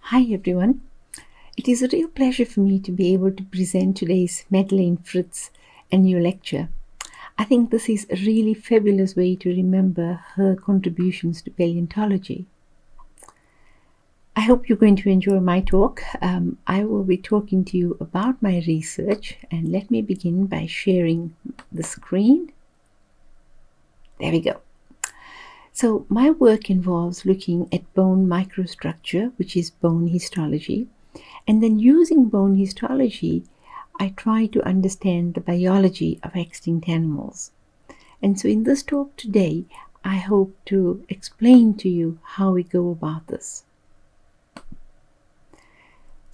Hi everyone. It is a real pleasure for me to be able to present today's Madeleine Fritz annual lecture. I think this is a really fabulous way to remember her contributions to paleontology. I hope you're going to enjoy my talk. I will be talking to you about my research, and let me begin by sharing the screen. There we go. So my work involves looking at bone microstructure, which is bone histology, and then using bone histology, I try to understand the biology of extinct animals. And so in this talk today, I hope to explain to you how we go about this.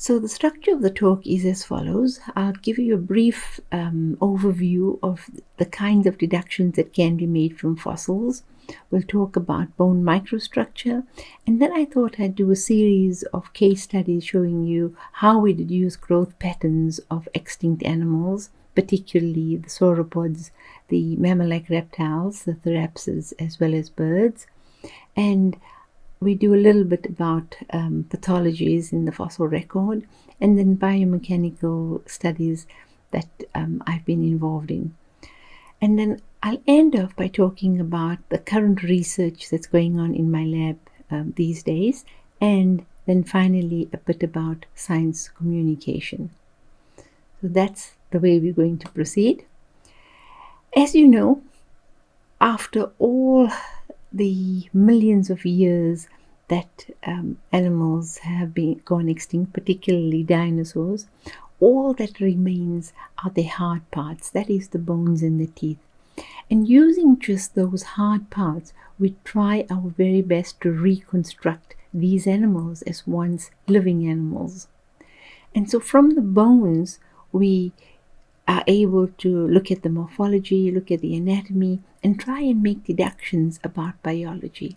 So the structure of the talk is as follows. I'll give you a brief overview of the kinds of deductions that can be made from fossils. We'll talk about bone microstructure, and then I thought I'd do a series of case studies showing you how we deduce growth patterns of extinct animals, particularly the sauropods, the mammal-like reptiles, the therapsids, as well as birds. And we do a little bit about pathologies in the fossil record, and then biomechanical studies that I've been involved in. And then I'll end off by talking about the current research that's going on in my lab these days, and then finally a bit about science communication. So that's the way we're going to proceed. As you know, after all the millions of years that animals have gone extinct, particularly dinosaurs, all that remains are the hard parts, that is the bones and the teeth. And using just those hard parts, we try our very best to reconstruct these animals as once living animals. And so from the bones, we are able to look at the morphology, look at the anatomy, and try and make deductions about biology.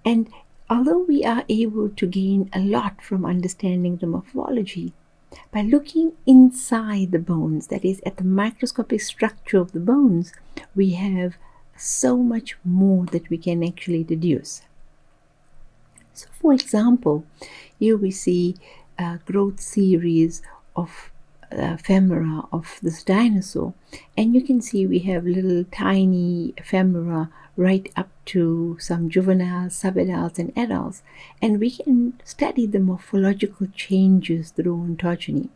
And although we are able to gain a lot from understanding the morphology, by looking inside the bones, that is, at the microscopic structure of the bones, we have so much more that we can actually deduce. So, for example, here we see a growth series of femora of this dinosaur, and you can see we have little tiny femora right up to some juveniles, subadults, and adults, and we can study the morphological changes through ontogeny.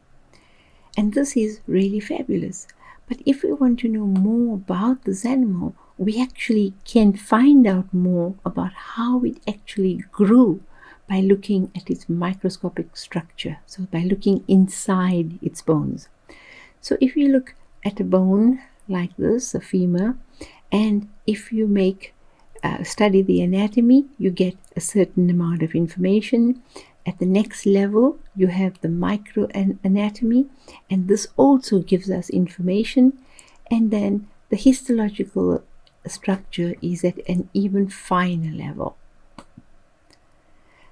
And this is really fabulous. But if we want to know more about this animal, we actually can find out more about how it actually grew by looking at its microscopic structure, so by looking inside its bones. So if you look at a bone like this, a femur, and if you study the anatomy, you get a certain amount of information. At the next level, you have the microanatomy, and this also gives us information. And then the histological structure is at an even finer level.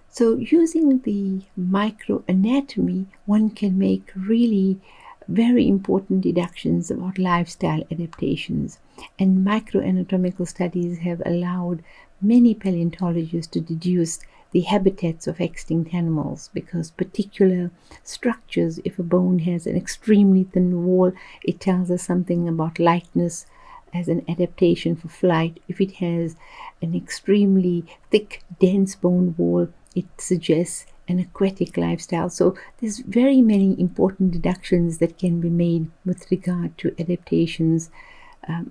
So using the microanatomy, one can make really very important deductions about lifestyle adaptations, and microanatomical studies have allowed many paleontologists to deduce the habitats of extinct animals, because particular structures, if a bone has an extremely thin wall, it tells us something about lightness as an adaptation for flight. If it has an extremely thick, dense bone wall, it suggests an aquatic lifestyle. So there's very many important deductions that can be made with regard to adaptations,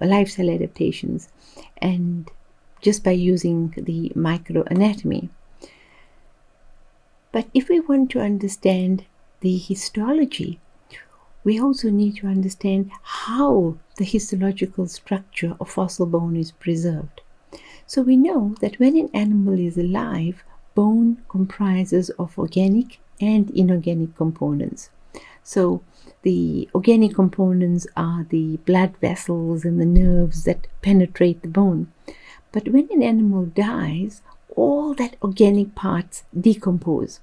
lifestyle adaptations, and just by using the microanatomy. But if we want to understand the histology, we also need to understand how the histological structure of fossil bone is preserved. So we know that when an animal is alive, bone comprises of organic and inorganic components. So the organic components are the blood vessels and the nerves that penetrate the bone. But when an animal dies, all that organic parts decompose,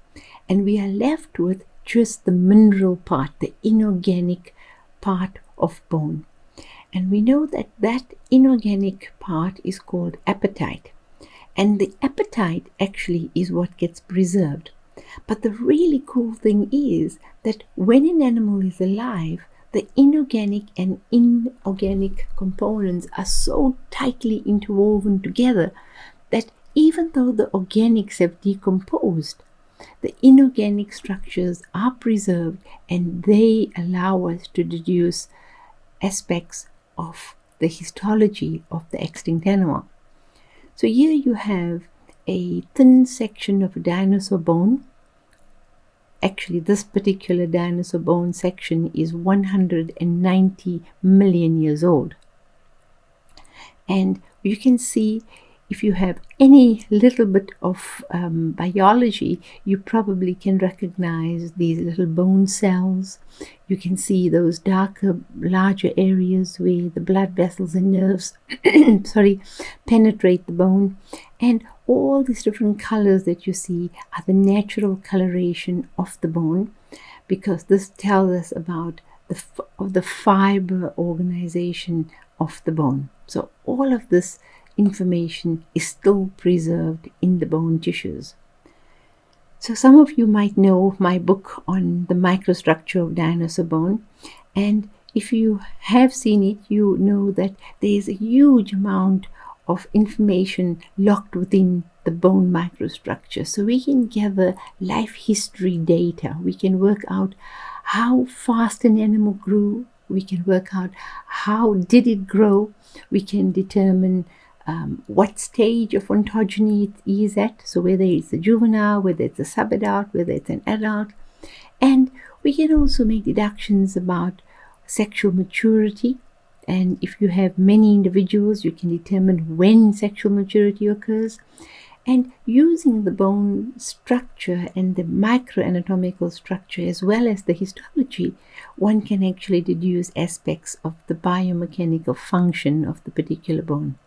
and we are left with just the mineral part, the inorganic part of bone. And we know that that inorganic part is called apatite. And the apatite actually is what gets preserved. But the really cool thing is that when an animal is alive, the inorganic and inorganic components are so tightly interwoven together that even though the organics have decomposed, the inorganic structures are preserved, and they allow us to deduce aspects of the histology of the extinct animal. So here you have a thin section of a dinosaur bone. Actually, this particular dinosaur bone section is 190 million years old. And you can see, if you have any little bit of biology, you probably can recognize these little bone cells. You can see those darker, larger areas where the blood vessels and nerves penetrate the bone. And all these different colors that you see are the natural coloration of the bone, because this tells us about the fiber organization of the bone. So all of this information is still preserved in the bone tissues. So some of you might know my book on the microstructure of dinosaur bone, and if you have seen it, you know that there is a huge amount of information locked within the bone microstructure. So we can gather life history data. We can work out how fast an animal grew. We can work out how did it grow. We can determine what stage of ontogeny it is at. So whether it's a juvenile, whether it's a subadult, whether it's an adult. And we can also make deductions about sexual maturity. And if you have many individuals, you can determine when sexual maturity occurs. And using the bone structure and the microanatomical structure as well as the histology, one can actually deduce aspects of the biomechanical function of the particular bone.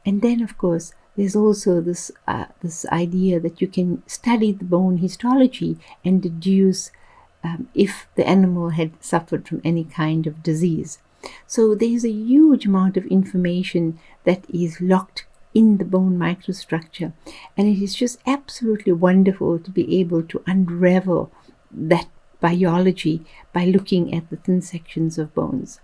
And then, of course, there's also this idea that you can study the bone histology and deduce if the animal had suffered from any kind of disease. So there's a huge amount of information that is locked in the bone microstructure, and it is just absolutely wonderful to be able to unravel that biology by looking at the thin sections of bones.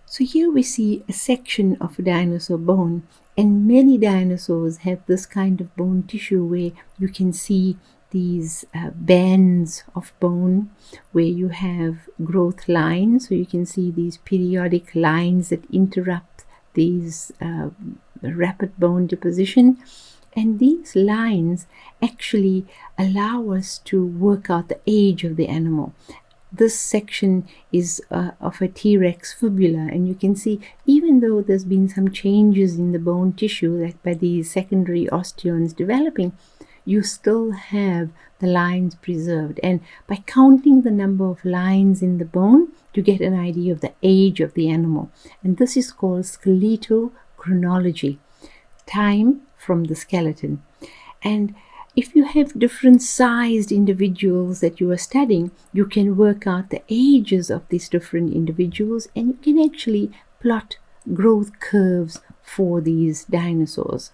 So here we see a section of a dinosaur bone, and many dinosaurs have this kind of bone tissue where you can see these bands of bone where you have growth lines. So you can see these periodic lines that interrupt these rapid bone deposition. And these lines actually allow us to work out the age of the animal. This section is of a T-Rex fibula, and you can see even though there's been some changes in the bone tissue, like by these secondary osteons developing, you still have the lines preserved. And by counting the number of lines in the bone, you get an idea of the age of the animal. And this is called skeletochronology, time from the skeleton. And if you have different sized individuals that you are studying, you can work out the ages of these different individuals, and you can actually plot growth curves for these dinosaurs.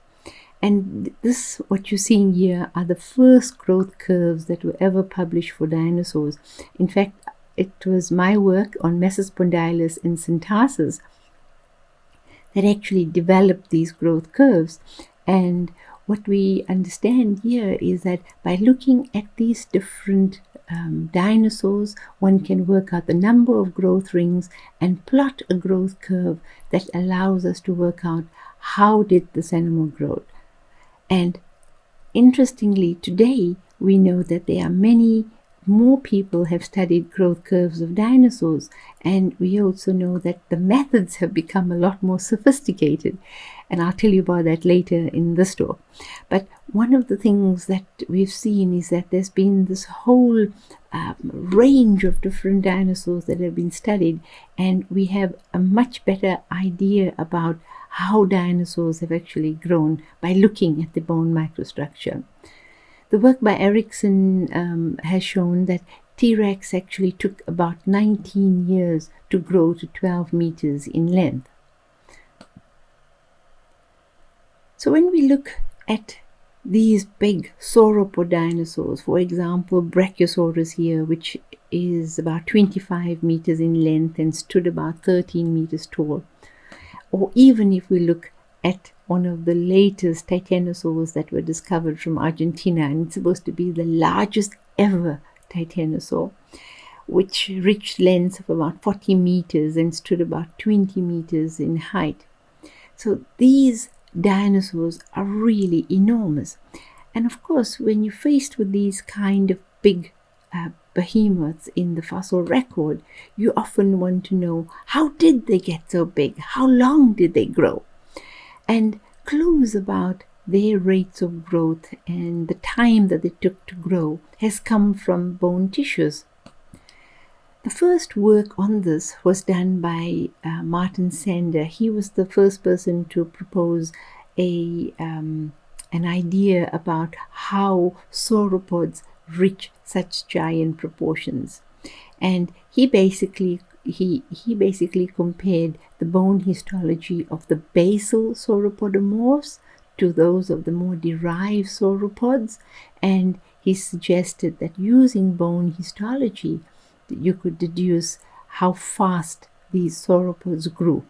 And this, what you're seeing here, are the first growth curves that were ever published for dinosaurs. In fact, it was my work on Mesospondylus and Syntarsus that actually developed these growth curves. And what we understand here is that by looking at these different dinosaurs, one can work out the number of growth rings and plot a growth curve that allows us to work out how did this animal grow. And interestingly, today we know that there are many more people have studied growth curves of dinosaurs, and we also know that the methods have become a lot more sophisticated, and I'll tell you about that later in this talk. But one of the things that we've seen is that there's been this whole range of different dinosaurs that have been studied, and we have a much better idea about how dinosaurs have actually grown by looking at the bone microstructure. The work by Erickson has shown that T-Rex actually took about 19 years to grow to 12 meters in length. So when we look at these big sauropod dinosaurs, for example, Brachiosaurus here, which is about 25 meters in length and stood about 13 meters tall. Or even if we look at one of the latest titanosaurs that were discovered from Argentina, and it's supposed to be the largest ever titanosaur, which reached lengths of about 40 meters and stood about 20 meters in height. So these dinosaurs are really enormous. And of course, when you're faced with these kind of big behemoths in the fossil record, you often want to know, how did they get so big? How long did they grow? And clues about their rates of growth and the time that they took to grow has come from bone tissues. The first work on this was done by Martin Sander. He was the first person to propose an idea about how sauropods reach such giant proportions, and he basically compared the bone histology of the basal sauropodomorphs to those of the more derived sauropods, and he suggested that using bone histology you could deduce how fast these sauropods grew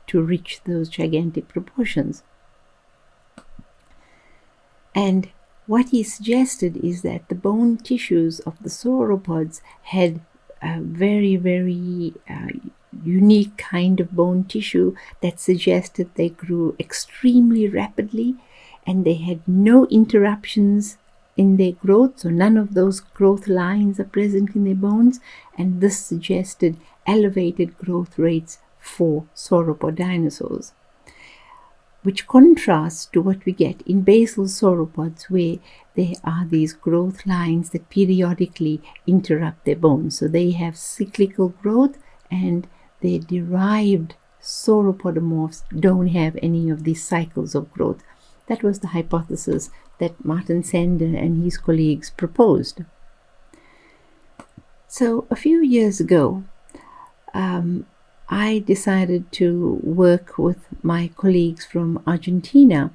to reach those gigantic proportions. And what he suggested is that the bone tissues of the sauropods had a very, very unique kind of bone tissue that suggested they grew extremely rapidly, and they had no interruptions in their growth, so none of those growth lines are present in their bones, and this suggested elevated growth rates for sauropod dinosaurs, which contrasts to what we get in basal sauropods, where there are these growth lines that periodically interrupt their bones. So they have cyclical growth, and their derived sauropodomorphs don't have any of these cycles of growth. That was the hypothesis that Martin Sander and his colleagues proposed. So a few years ago, I decided to work with my colleagues from Argentina,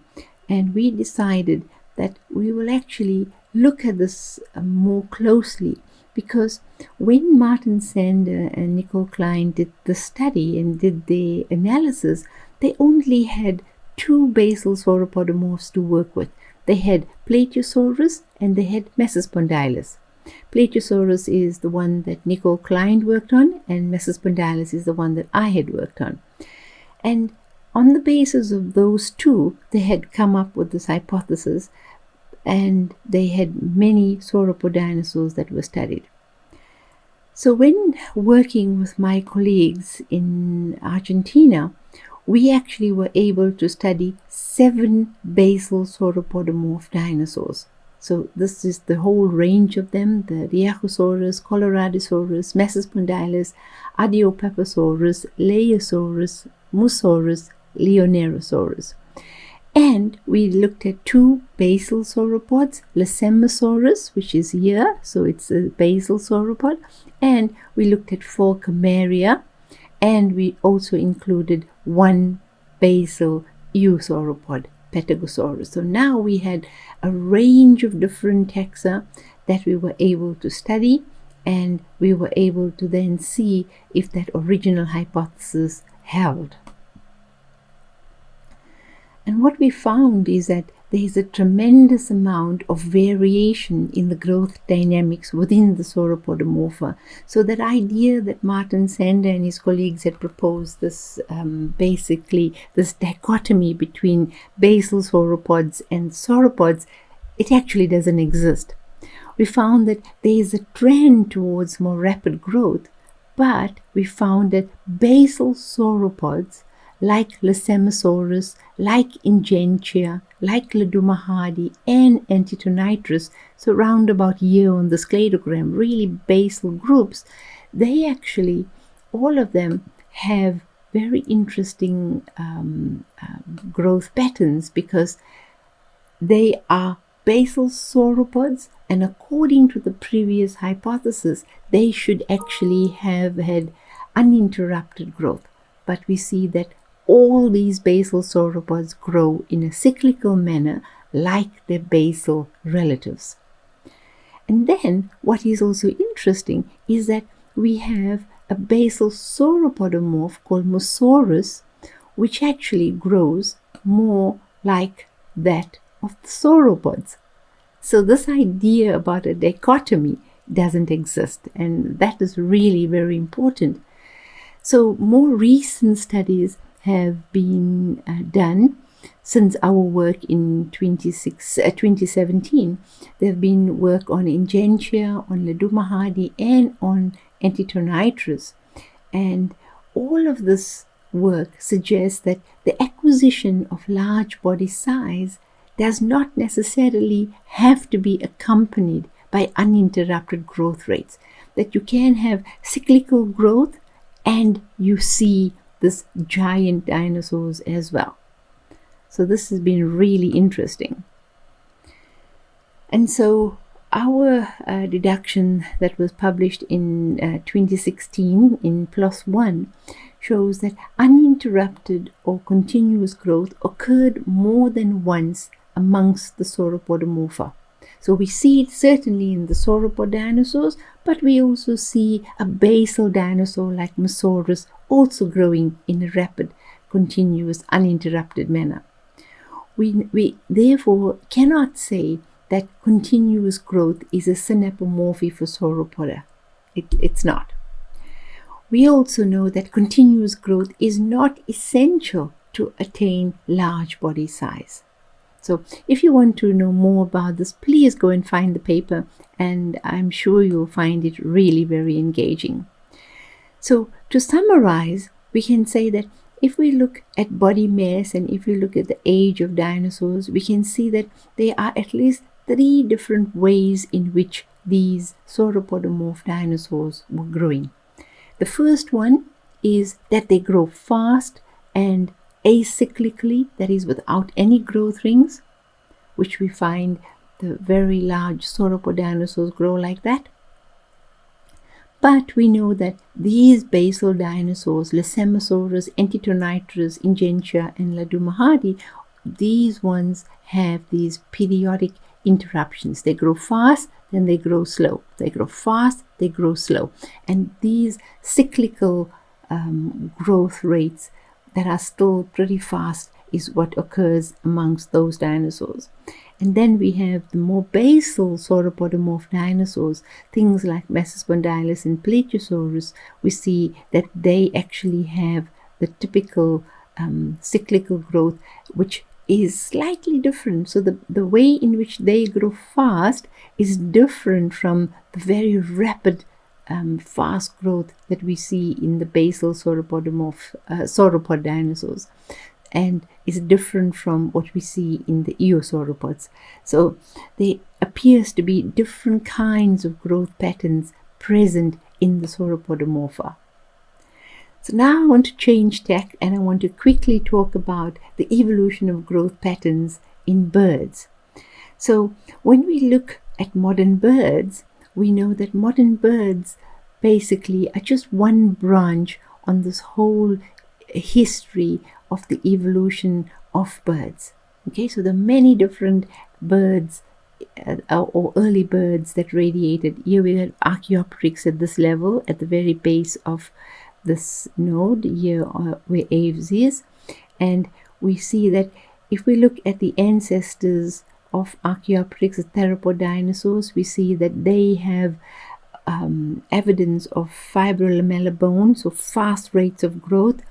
and we decided that we will actually look at this more closely, because when Martin Sander and Nicole Klein did the study and did the analysis, they only had two basal sauropodomorphs to work with. They had Plateosaurus and they had Mesospondylus. Plateosaurus is the one that Nicole Klein worked on, and Mesospondylus is the one that I had worked on. And on the basis of those two, they had come up with this hypothesis, and they had many sauropod dinosaurs that were studied. So when working with my colleagues in Argentina, we actually were able to study 7 basal sauropodomorph dinosaurs. So this is the whole range of them: the Rheachosaurus, Coloradosaurus, Mesospondylus, Ardiopapasaurus, Laiosaurus, Musaurus, Leonerosaurus. And we looked at 2 basal sauropods, Lysemmosaurus, which is here, so it's a basal sauropod, and we looked at 4 Camaria, and we also included 1 basal eusauropod, Petagosaurus. So now we had a range of different taxa that we were able to study, and we were able to then see if that original hypothesis held. And what we found is that there is a tremendous amount of variation in the growth dynamics within the sauropodomorpha. So that idea that Martin Sander and his colleagues had proposed, this basically this dichotomy between basal sauropods and sauropods, it actually doesn't exist. We found that there is a trend towards more rapid growth, but we found that basal sauropods like Lysemmosaurus, like Ingentia, like Ledumahadi and Antitonitrus, so round about here on the sclerogram, really basal groups, they actually, all of them have very interesting growth patterns, because they are basal sauropods, and according to the previous hypothesis, they should actually have had uninterrupted growth. But we see that all these basal sauropods grow in a cyclical manner, like their basal relatives. And then what is also interesting is that we have a basal sauropodomorph called Mosaurus, which actually grows more like that of the sauropods. So this idea about a dichotomy doesn't exist, and that is really very important. So more recent studies have been done since our work in 2017. There have been work on Ingentia, on Ledumahadi, and on Antitonitrus. And all of this work suggests that the acquisition of large body size does not necessarily have to be accompanied by uninterrupted growth rates, that you can have cyclical growth and you see this giant dinosaurs as well. So this has been really interesting. And so our deduction that was published in 2016 in PLOS ONE shows that uninterrupted or continuous growth occurred more than once amongst the sauropodomorpha. So we see it certainly in the sauropod dinosaurs, but we also see a basal dinosaur like Mosaurus also growing in a rapid, continuous, uninterrupted manner. We therefore cannot say that continuous growth is a synapomorphy for sauropoda. It's not. We also know that continuous growth is not essential to attain large body size. So if you want to know more about this, please go and find the paper, and I'm sure you'll find it really very engaging. So to summarize, we can say that if we look at body mass and if we look at the age of dinosaurs, we can see that there are at least 3 different ways in which these sauropodomorph dinosaurs were growing. The first one is that they grow fast and acyclically, that is without any growth rings, which we find the very large sauropod dinosaurs grow like that. But we know that these basal dinosaurs, Lysamosaurus, Antitonitrus, Ingentia, and Ledumahadi, these ones have these periodic interruptions. They grow fast, then they grow slow. They grow fast, they grow slow. And these cyclical growth rates that are still pretty fast is what occurs amongst those dinosaurs. And then we have the more basal sauropodomorph dinosaurs, things like Mesospondylus and Plateosaurus. We see that they actually have the typical cyclical growth, which is slightly different. So the way in which they grow fast is different from the very rapid fast growth that we see in the basal sauropod dinosaurs, and is different from what we see in the eosauropods. So there appears to be different kinds of growth patterns present in the sauropodomorpha. So now I want to change tack, and I want to quickly talk about the evolution of growth patterns in birds. So when we look at modern birds, we know that modern birds basically are just one branch on this whole history of the evolution of birds. Okay, so there are many different birds or early birds that radiated. Here we have Archaeopteryx at this level, at the very base of this node here where Aves is, and we see that if we look at the ancestors of Archaeopteryx, the theropod dinosaurs, we see that they have evidence of fibrolamellar bones, so fast rates of growth,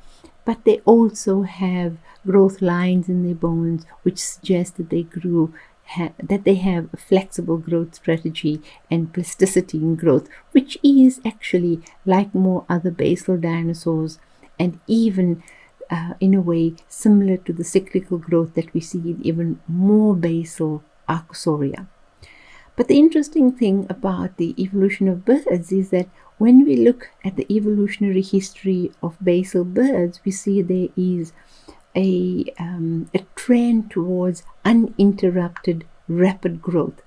but they also have growth lines in their bones, which suggest that they have a flexible growth strategy and plasticity in growth, which is actually like more other basal dinosaurs, and even in a way similar to the cyclical growth that we see in even more basal Archosauria. But the interesting thing about the evolution of birds is that when we look at the evolutionary history of basal birds, we see there is a trend towards uninterrupted rapid growth.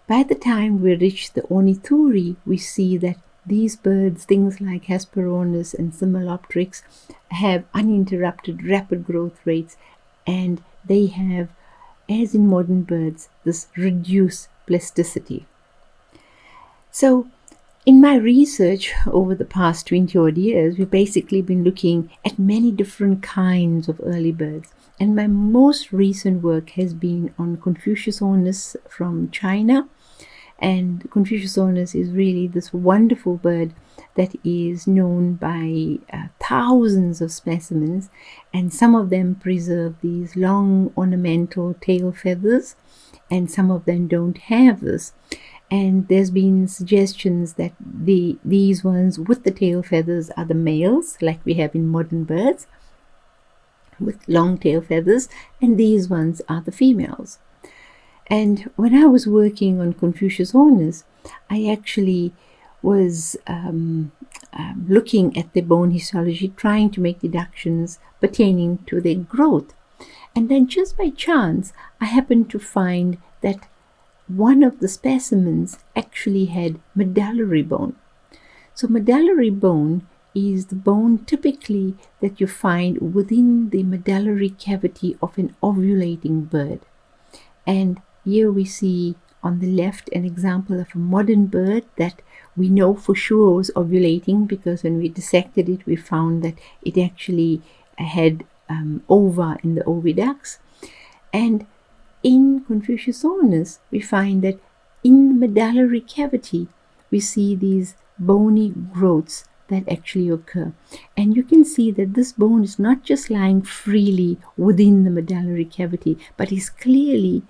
By the time we reach the Ornithuri, we see that these birds, things like Hesperornis and Similopteryx, have uninterrupted rapid growth rates, and they have as in modern birds, this reduced plasticity. So, in my research over the past 20 odd years, we've basically been looking at many different kinds of early birds. And my most recent work has been on Confuciusornis from China. And Confuciusornis is really this wonderful bird that is known by thousands of specimens, and some of them preserve these long ornamental tail feathers, and some of them don't have this. And there's been suggestions that these ones with the tail feathers are the males, like we have in modern birds, with long tail feathers, and these ones are the females. And when I was working on Confuciusornis, I actually was looking at the bone histology, trying to make deductions pertaining to their growth. And then just by chance, I happened to find that one of the specimens actually had medullary bone. So medullary bone is the bone typically that you find within the medullary cavity of an ovulating bird. And here we see on the left an example of a modern bird that we know for sure was ovulating, because when we dissected it, we found that it actually had ova in the oviducts. And in Confuciusornis, we find that in the medullary cavity, we see these bony growths that actually occur. And you can see that this bone is not just lying freely within the medullary cavity, but is clearly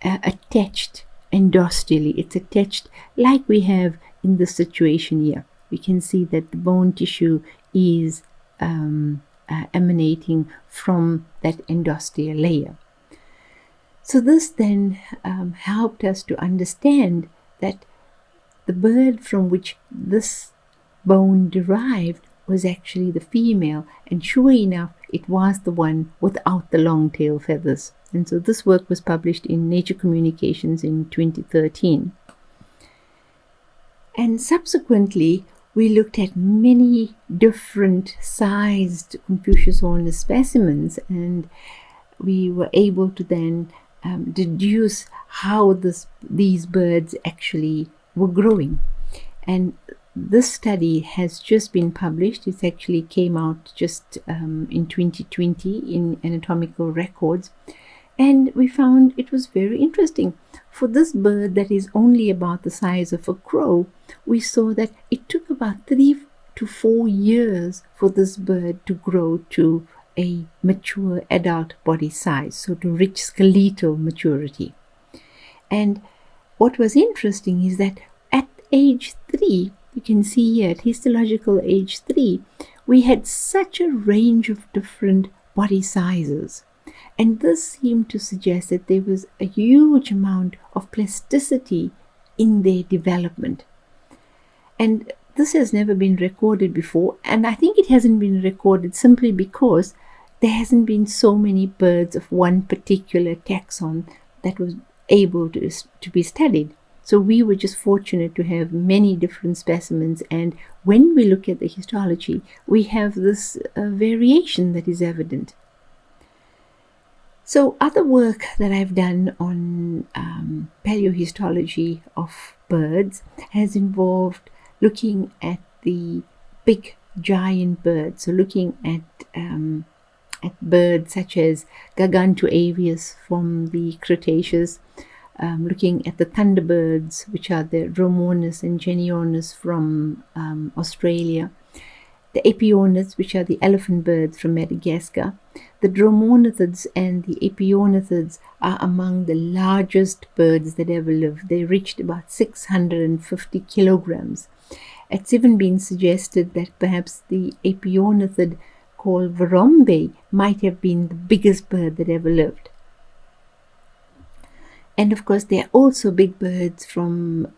attached endosteally. It's attached like we have in this situation here. We can see that the bone tissue is emanating from that endosteal layer. So this then helped us to understand that the bird from which this bone derived was actually the female, and sure enough, it was the one without the long tail feathers. And so this work was published in Nature Communications in 2013. And subsequently, we looked at many different sized Confuciusornis specimens, and we were able to then deduce how these birds actually were growing. And this study has just been published. It actually came out just in 2020 in Anatomical Records. And we found it was very interesting. For this bird that is only about the size of a crow, we saw that it took about 3 to 4 years for this bird to grow to a mature adult body size, so to reach skeletal maturity. And what was interesting is that at age 3, you can see here at histological age 3, we had such a range of different body sizes. And this seemed to suggest that there was a huge amount of plasticity in their development. And this has never been recorded before, and I think it hasn't been recorded simply because there hasn't been so many birds of one particular taxon that was able to be studied. So we were just fortunate to have many different specimens, and when we look at the histology, we have this variation that is evident. So other work that I've done on paleohistology of birds has involved looking at the big giant birds, so looking at birds such as Gargantuavius from the Cretaceous, looking at the thunderbirds, which are the Dromonas and Genionis from Australia, the Apiorniths, which are the elephant birds from Madagascar. The Dromonithids and the Apiornithids are among the largest birds that ever lived. They reached about 650 kilograms. It's even been suggested that perhaps the Apiornithid called Varombe might have been the biggest bird that ever lived. And of course, there are also big birds from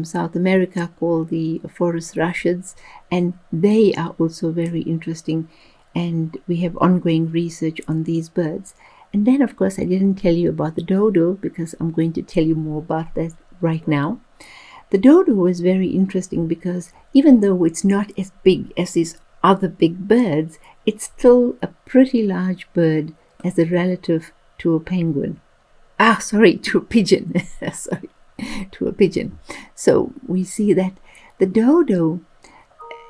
South America called the forest rushes, and they are also very interesting. And we have ongoing research on these birds. And then, of course, I didn't tell you about the dodo, because I'm going to tell you more about that right now. The dodo is very interesting because even though it's not as big as these other big birds, it's still a pretty large bird as a relative to a penguin. To a pigeon. Sorry, to a pigeon. So we see that the dodo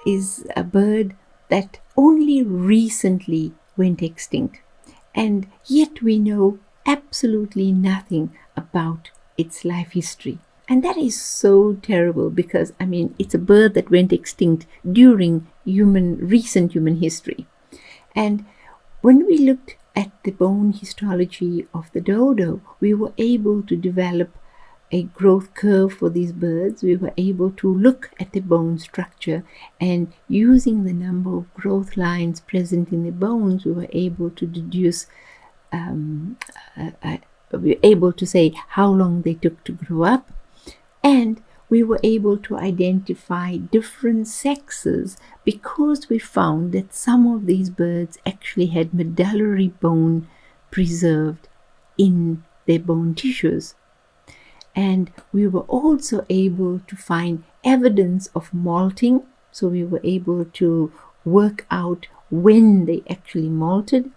is a bird that only recently went extinct, and yet we know absolutely nothing about its life history. And that is so terrible because, it's a bird that went extinct during recent human history. And when we looked at the bone histology of the dodo, we were able to develop a growth curve for these birds. We were able to look at the bone structure, and using the number of growth lines present in the bones, we were able to deduce, we were able to say how long they took to grow up, and we were able to identify different sexes because we found that some of these birds actually had medullary bone preserved in their bone tissues. And we were also able to find evidence of molting, so we were able to work out when they actually molted.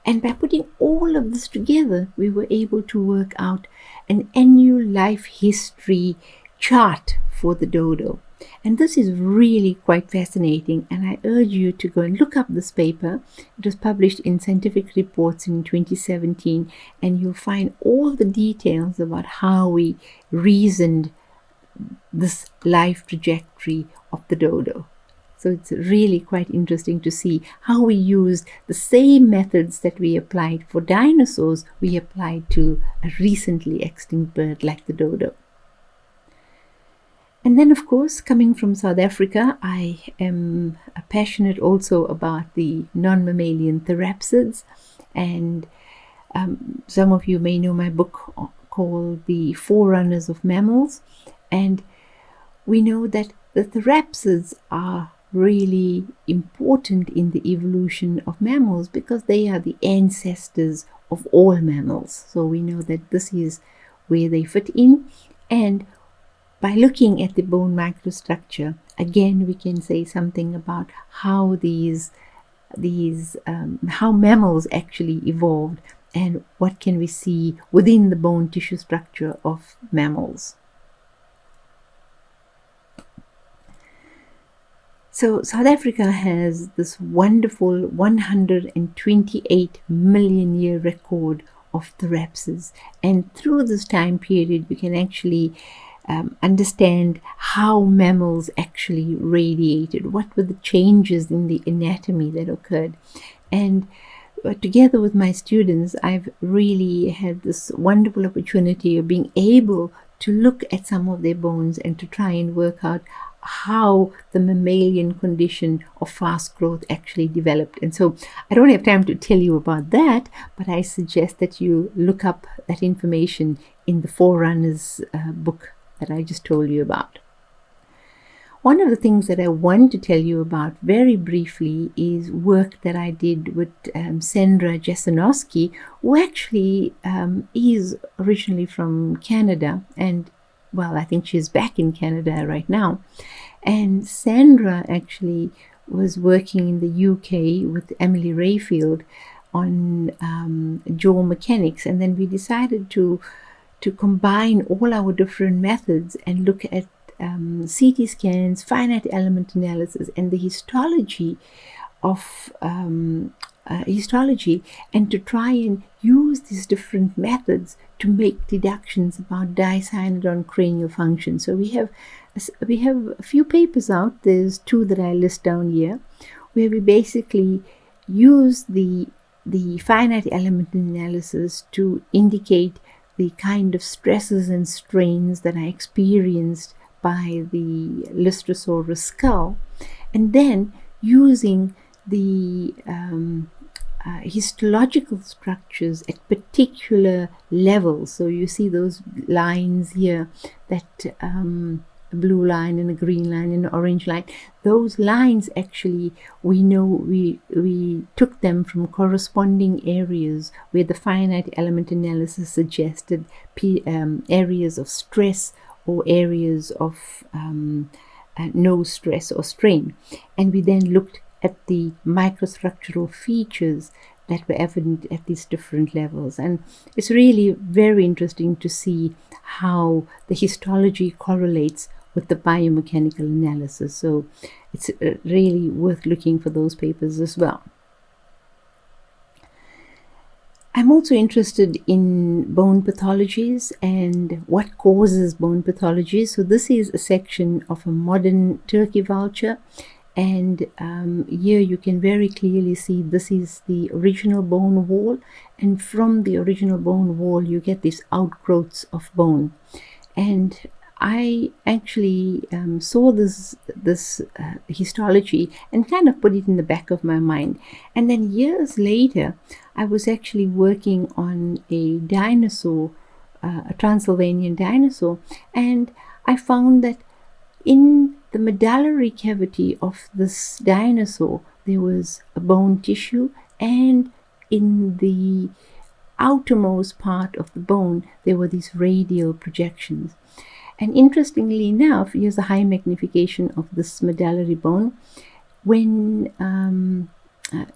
And by putting all of this together, we were able to work out an annual life history chart for the dodo. And this is really quite fascinating, and I urge you to go and look up this paper. It was published in Scientific Reports in 2017, and you'll find all the details about how we reasoned this life trajectory of the dodo. So it's really quite interesting to see how we used the same methods that we applied for dinosaurs, we applied to a recently extinct bird like the dodo. And then, of course, coming from South Africa, I am passionate also about the non-mammalian therapsids. And some of you may know my book called The Forerunners of Mammals. And we know that the therapsids are really important in the evolution of mammals because they are the ancestors of all mammals. So we know that this is where they fit in. And by looking at the bone microstructure, again, we can say something about how how mammals actually evolved and what can we see within the bone tissue structure of mammals. So South Africa has this wonderful 128 million year record of therapsids, and through this time period we can actually understand how mammals actually radiated, what were the changes in the anatomy that occurred. And together with my students, I've really had this wonderful opportunity of being able to look at some of their bones and to try and work out how the mammalian condition of fast growth actually developed. And so I don't have time to tell you about that, but I suggest that you look up that information in the Forerunners book that I just told you about. One of the things that I want to tell you about very briefly is work that I did with Sandra Jasinowski, who actually is originally from Canada, and well, I think she's back in Canada right now. And Sandra actually was working in the UK with Emily Rayfield on jaw mechanics, and then we decided to combine all our different methods and look at CT scans, finite element analysis, and the histology of histology, and to try and use these different methods to make deductions about Dicynodont cranial function. So we have a few papers out. There's two that I list down here, where we basically use the finite element analysis to indicate the kind of stresses and strains that are experienced by the Lystrosaurus skull, and then using the histological structures at particular levels. So you see those lines here, that a blue line and a green line and an orange line. Those lines actually, we know we took them from corresponding areas where the finite element analysis suggested areas of stress or areas of no stress or strain. And we then looked at the microstructural features that were evident at these different levels. And it's really very interesting to see how the histology correlates with the biomechanical analysis. So it's really worth looking for those papers as well. I'm also interested in bone pathologies and what causes bone pathologies. So this is a section of a modern turkey vulture, and here you can very clearly see this is the original bone wall, and from the original bone wall you get these outgrowths of bone. And I actually saw this histology and kind of put it in the back of my mind. And then years later, I was actually working on a dinosaur, a Transylvanian dinosaur, and I found that in the medullary cavity of this dinosaur, there was a bone tissue, and in the outermost part of the bone, there were these radial projections. And interestingly enough, here's a high magnification of this medullary bone. When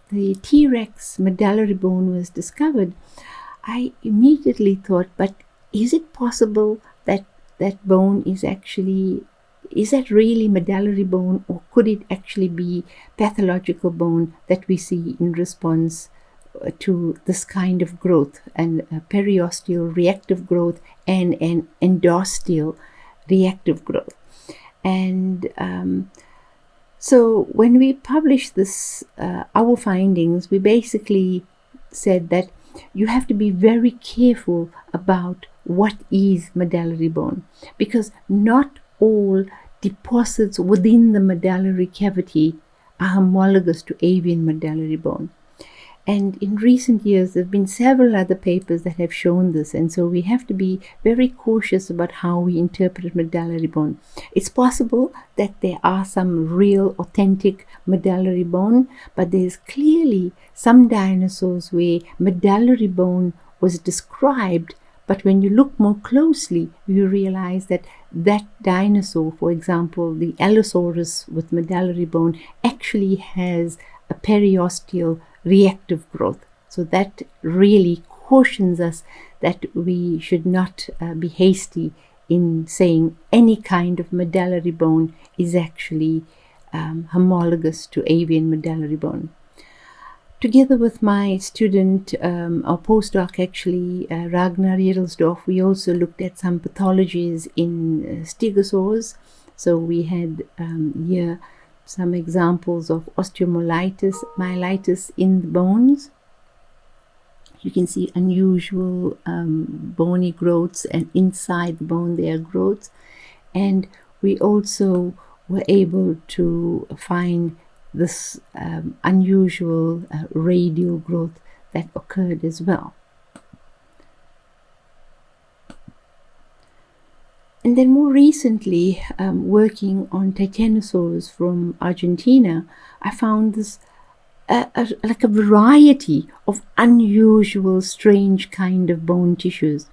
the T-Rex medullary bone was discovered, I immediately thought, but is it possible that that bone is that really medullary bone, or could it actually be pathological bone that we see in response to this kind of growth, and periosteal reactive growth and an endosteal reactive growth? And so when we published this, our findings, we basically said that you have to be very careful about what is medullary bone, because not all deposits within the medullary cavity are homologous to avian medullary bone. And in recent years, there have been several other papers that have shown this. And so we have to be very cautious about how we interpret medullary bone. It's possible that there are some real authentic medullary bone, but there's clearly some dinosaurs where medullary bone was described, but when you look more closely, you realize that that dinosaur, for example, the Allosaurus with medullary bone, actually has a periosteal reactive growth. So that really cautions us that we should not be hasty in saying any kind of medullary bone is actually homologous to avian medullary bone. Together with my student, our postdoc actually, Ragnar Jedelsdorf, we also looked at some pathologies in stegosaurs. So we had here some examples of osteomyelitis in the bones. You can see unusual bony growths, and inside the bone there are growths. And we also were able to find this unusual radial growth that occurred as well. And then more recently, working on titanosaurs from Argentina, I found this like a variety of unusual, strange kind of bone tissues.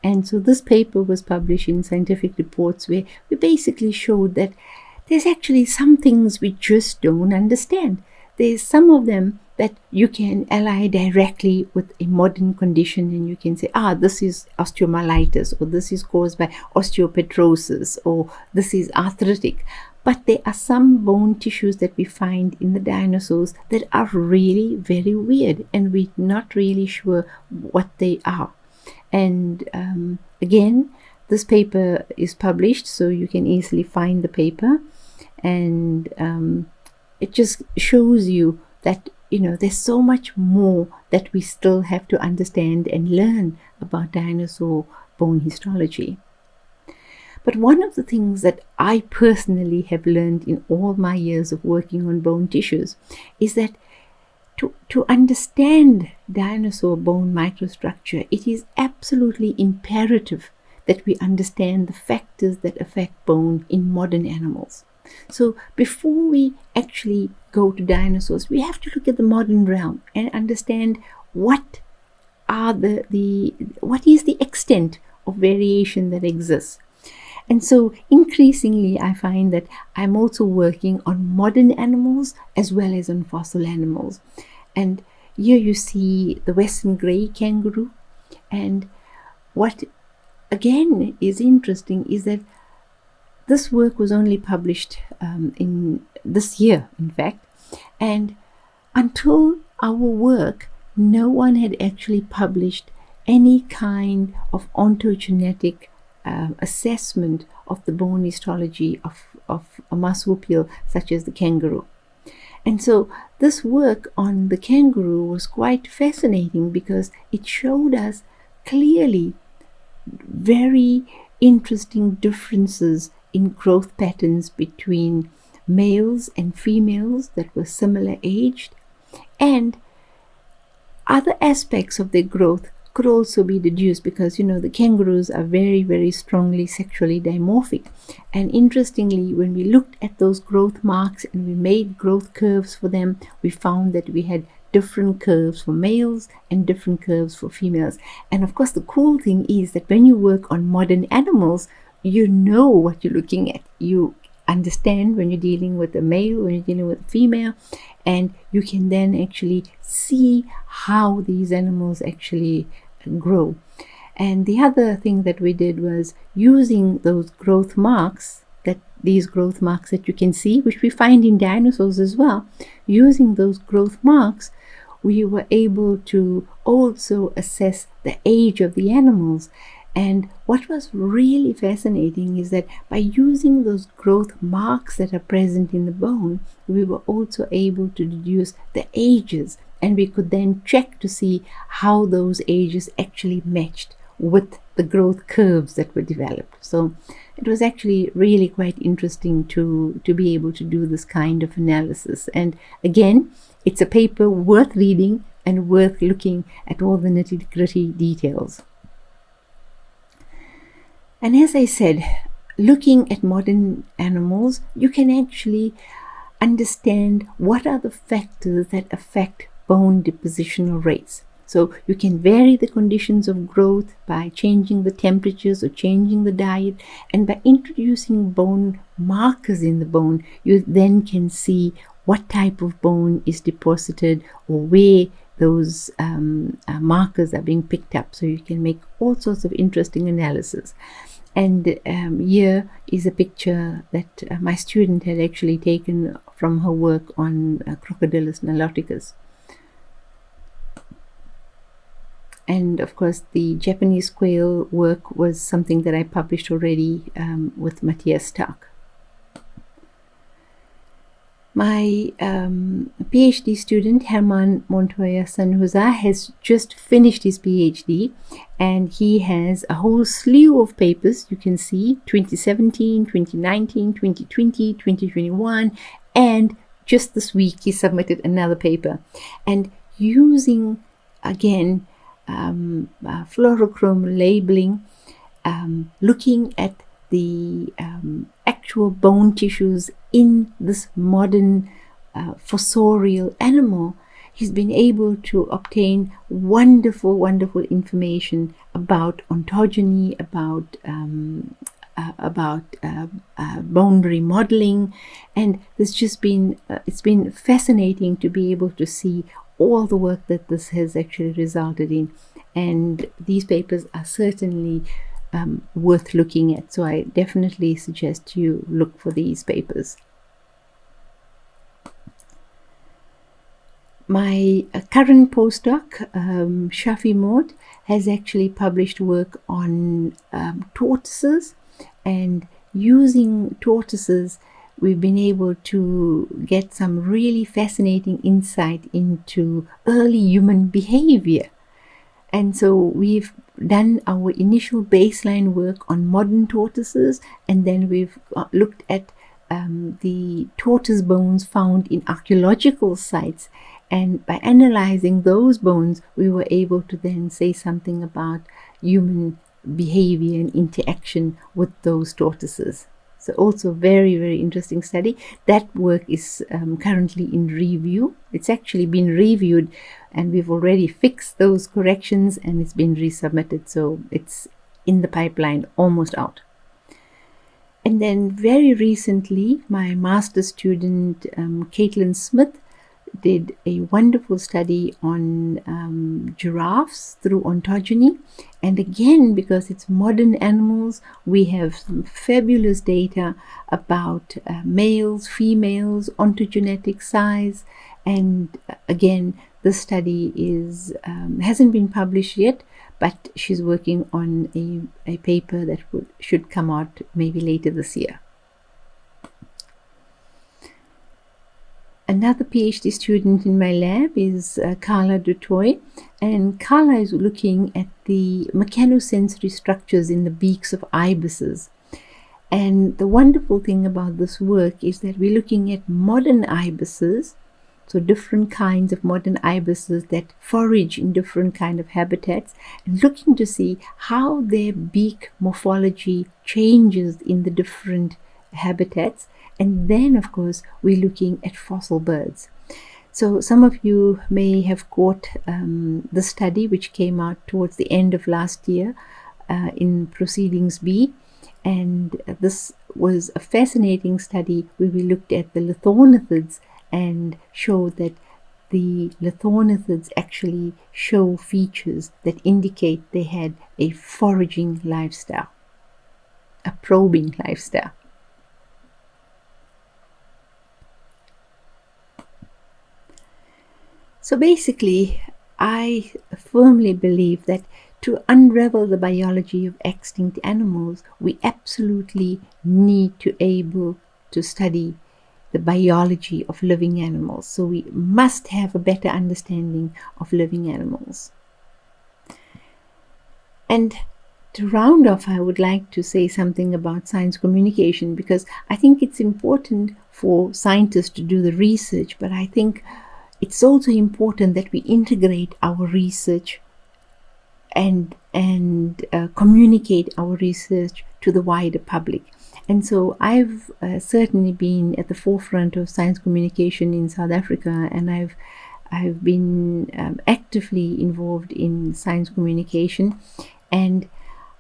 And so this paper was published in Scientific Reports, where we basically showed that there's actually some things we just don't understand. There's some of them that you can ally directly with a modern condition, and you can say, this is osteomyelitis, or this is caused by osteopetrosis, or this is arthritic. But there are some bone tissues that we find in the dinosaurs that are really very weird, and we're not really sure what they are. And again, this paper is published, so you can easily find the paper. And it just shows you that there's so much more that we still have to understand and learn about dinosaur bone histology. But one of the things that I personally have learned in all my years of working on bone tissues is that to understand dinosaur bone microstructure, it is absolutely imperative that we understand the factors that affect bone in modern animals. So before we actually go to dinosaurs, we have to look at the modern realm and understand what is the extent of variation that exists. And so increasingly I find that I'm also working on modern animals as well as on fossil animals. And here you see the western grey kangaroo. And what again is interesting is that this work was only published in this year, in fact, and until our work, no one had actually published any kind of ontogenetic assessment of the bone histology of a marsupial such as the kangaroo. And so this work on the kangaroo was quite fascinating because it showed us clearly very interesting differences in growth patterns between males and females that were similar aged, and other aspects of their growth could also be deduced because the kangaroos are very, very strongly sexually dimorphic. And interestingly, when we looked at those growth marks and we made growth curves for them, we found that we had different curves for males and different curves for females. And of course, the cool thing is that when you work on modern animals, you know what you're looking at. You understand when you're dealing with a male, when you're dealing with a female, and you can then actually see how these animals actually grow. And the other thing that we did was using those growth marks, these growth marks that you can see, which we find in dinosaurs as well, using those growth marks, we were able to also assess the age of the animals. And what was really fascinating is that by using those growth marks that are present in the bone, we were also able to deduce the ages, and we could then check to see how those ages actually matched with the growth curves that were developed. So it was actually really quite interesting to be able to do this kind of analysis. And again, it's a paper worth reading and worth looking at all the nitty-gritty details. And as I said, looking at modern animals, you can actually understand what are the factors that affect bone depositional rates. So you can vary the conditions of growth by changing the temperatures or changing the diet, and by introducing bone markers in the bone, you then can see what type of bone is deposited or where those markers are being picked up. So you can make all sorts of interesting analysis. And here is a picture that my student had actually taken from her work on Crocodylus niloticus. And of course, the Japanese quail work was something that I published already with Matthias Stark. My PhD student, Herman Montoya Sanhuza, has just finished his PhD, and he has a whole slew of papers. You can see 2017, 2019, 2020, 2021, and just this week he submitted another paper. And using, again, fluorochrome labeling, looking at the actual bone tissues in this modern fossorial animal, he's been able to obtain wonderful, wonderful information about ontogeny, about bone remodeling, and there's just been it's been fascinating to be able to see all the work that this has actually resulted in. And these papers are certainly worth looking at. So I definitely suggest you look for these papers. My current postdoc, Shafi Maud, has actually published work on tortoises, and using tortoises we've been able to get some really fascinating insight into early human behavior. And so we've done our initial baseline work on modern tortoises, and then we've looked at the tortoise bones found in archaeological sites. And by analyzing those bones, we were able to then say something about human behavior and interaction with those tortoises. So also very, very interesting study. That work is currently in review. It's actually been reviewed, and we've already fixed those corrections, and it's been resubmitted. So it's in the pipeline, almost out. And then very recently, my master's student, Caitlin Smith, did a wonderful study on giraffes through ontogeny. And again, because it's modern animals, we have some fabulous data about males, females, ontogenetic size. And again, this study hasn't been published yet, but she's working on a paper that should come out maybe later this year. Another PhD student in my lab is Carla Dutoy, and Carla is looking at the mechanosensory structures in the beaks of ibises. And the wonderful thing about this work is that we're looking at modern ibises, so different kinds of modern ibises that forage in different kind of habitats, and looking to see how their beak morphology changes in the different habitats. And then, of course, we're looking at fossil birds. So some of you may have caught the study which came out towards the end of last year in Proceedings B. And this was a fascinating study where we looked at the lithornithids and showed that the lithornithids actually show features that indicate they had a foraging lifestyle, a probing lifestyle. So basically, I firmly believe that to unravel the biology of extinct animals, we absolutely need to able to study the biology of living animals. So we must have a better understanding of living animals. And to round off, I would like to say something about science communication, because I think it's important for scientists to do the research, but I think it's also important that we integrate our research and communicate our research to the wider public. And so I've certainly been at the forefront of science communication in South Africa, and I've been actively involved in science communication, and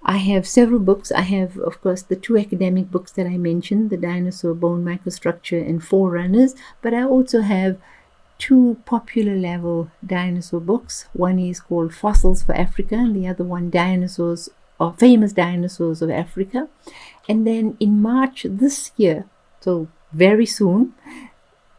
I have several books. I have, of course, the two academic books that I mentioned, the Dinosaur Bone Microstructure and Forerunners, but I also have two popular level dinosaur books. One is called Fossils for Africa, and the other one Dinosaurs, or Famous Dinosaurs of Africa. And then in March this year, so very soon,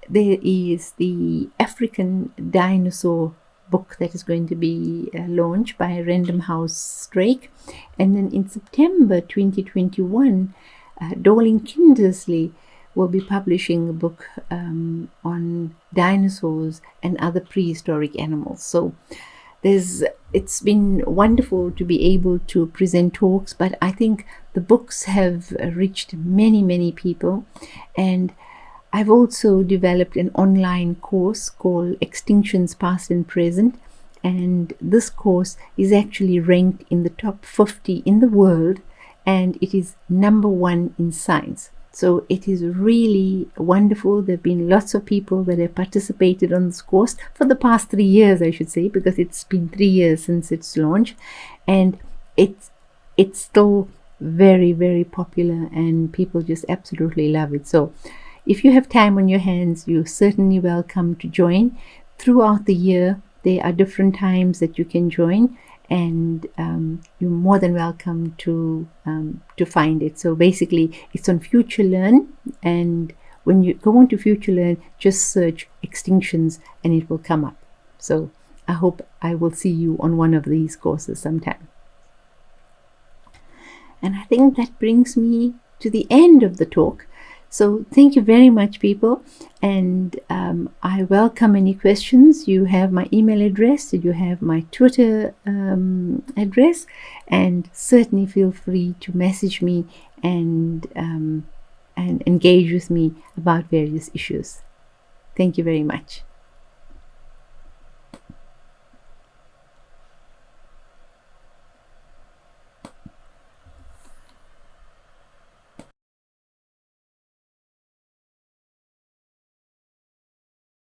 there is the African dinosaur book that is going to be launched by Random House Drake. And then in September 2021, Dorling Kindersley will be publishing a book on dinosaurs and other prehistoric animals. So it's been wonderful to be able to present talks, but I think the books have reached many, many people. And I've also developed an online course called Extinctions Past and Present. And this course is actually ranked in the top 50 in the world, and it is #1 in science. So it is really wonderful. There have been lots of people that have participated on this course for the past 3 years, I should say, because it's been 3 years since its launch. And it's still very, very popular, and people just absolutely love it. So if you have time on your hands, you're certainly welcome to join. Throughout the year, there are different times that you can join, and you're more than welcome to find it. So basically, it's on FutureLearn, and when you go onto FutureLearn, just search Extinctions and it will come up. So I hope I will see you on one of these courses sometime. And I think that brings me to the end of the talk. So thank you very much, people, and I welcome any questions. You have my email address, you have my Twitter address, and certainly feel free to message me and engage with me about various issues. Thank you very much.